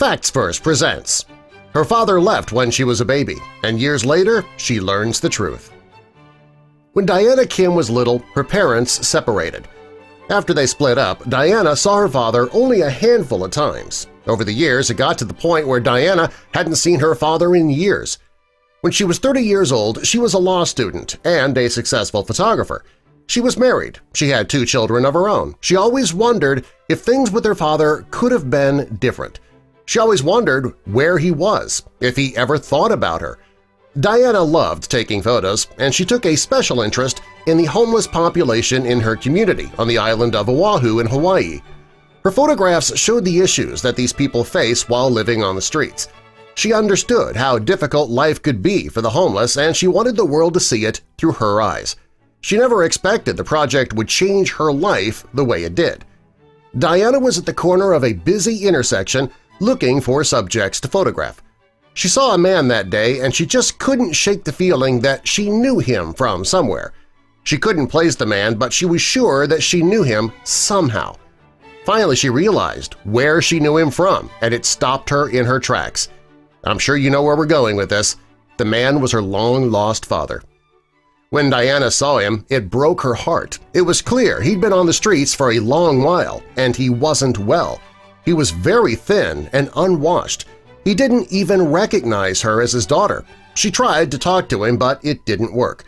Facts First presents. Her father left when she was a baby, and years later she learns the truth. When Diana Kim was little, her parents separated. After they split up, Diana saw her father only a handful of times. Over the years, it got to the point where Diana hadn't seen her father in years. When she was 30 years old, she was a law student and a successful photographer. She was married. She had 2 children of her own. She always wondered if things with her father could have been different. She always wondered where he was, if he ever thought about her. Diana loved taking photos, and she took a special interest in the homeless population in her community on the island of Oahu in Hawaii. Her photographs showed the issues that these people face while living on the streets. She understood how difficult life could be for the homeless, and she wanted the world to see it through her eyes. She never expected the project would change her life the way it did. Diana was at the corner of a busy intersection looking for subjects to photograph. She saw a man that day and she just couldn't shake the feeling that she knew him from somewhere. She couldn't place the man, but she was sure that she knew him somehow. Finally, she realized where she knew him from, and it stopped her in her tracks. I'm sure you know where we're going with this. The man was her long-lost father. When Diana saw him, it broke her heart. It was clear he'd been on the streets for a long while, and he wasn't well. He was very thin and unwashed. He didn't even recognize her as his daughter. She tried to talk to him, but it didn't work.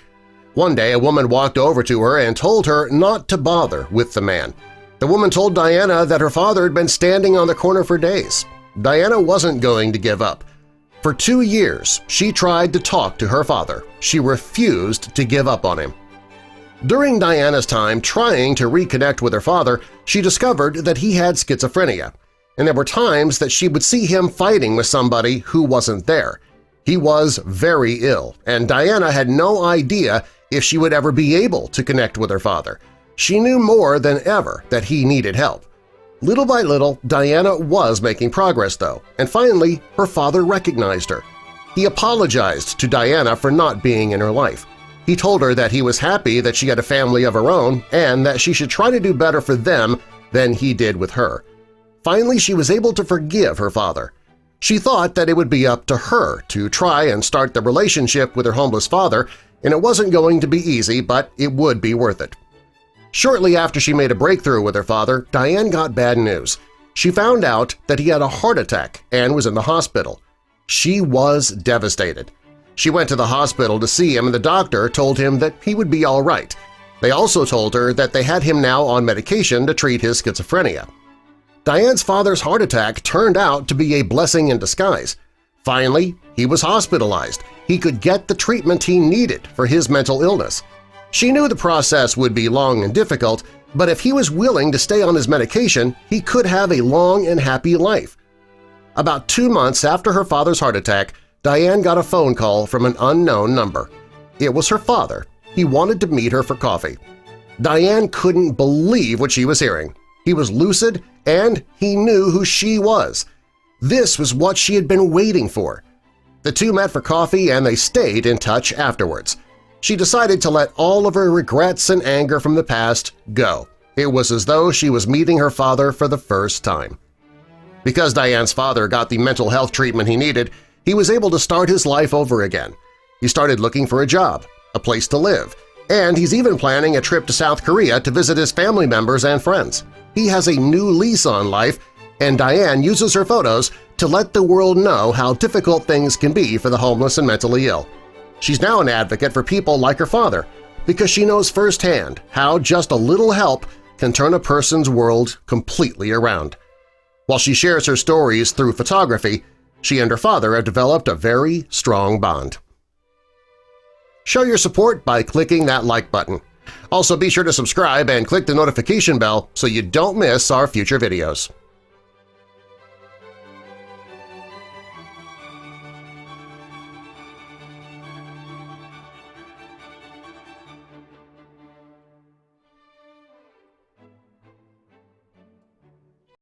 One day, a woman walked over to her and told her not to bother with the man. The woman told Diana that her father had been standing on the corner for days. Diana wasn't going to give up. For 2 years, she tried to talk to her father. She refused to give up on him. During Diana's time trying to reconnect with her father, she discovered that he had schizophrenia, and there were times that she would see him fighting with somebody who wasn't there. He was very ill, and Diana had no idea if she would ever be able to connect with her father. She knew more than ever that he needed help. Little by little, Diana was making progress, though, and finally her father recognized her. He apologized to Diana for not being in her life. He told her that he was happy that she had a family of her own and that she should try to do better for them than he did with her. Finally, she was able to forgive her father. She thought that it would be up to her to try and start the relationship with her homeless father, and it wasn't going to be easy, but it would be worth it. Shortly after she made a breakthrough with her father, Diane got bad news. She found out that he had a heart attack and was in the hospital. She was devastated. She went to the hospital to see him, and the doctor told him that he would be all right. They also told her that they had him now on medication to treat his schizophrenia. Diane's father's heart attack turned out to be a blessing in disguise. Finally, he was hospitalized. He could get the treatment he needed for his mental illness. She knew the process would be long and difficult, but if he was willing to stay on his medication, he could have a long and happy life. About 2 months after her father's heart attack, Diane got a phone call from an unknown number. It was her father. He wanted to meet her for coffee. Diane couldn't believe what she was hearing. He was lucid, and he knew who she was. This was what she had been waiting for. The two met for coffee, and they stayed in touch afterwards. She decided to let all of her regrets and anger from the past go. It was as though she was meeting her father for the first time. Because Diane's father got the mental health treatment he needed, he was able to start his life over again. He started looking for a job, a place to live, and he's even planning a trip to South Korea to visit his family members and friends. He has a new lease on life, and Diane uses her photos to let the world know how difficult things can be for the homeless and mentally ill. She's now an advocate for people like her father because she knows firsthand how just a little help can turn a person's world completely around. While she shares her stories through photography, she and her father have developed a very strong bond. Show your support by clicking that like button. Also, be sure to subscribe and click the notification bell so you don't miss our future videos.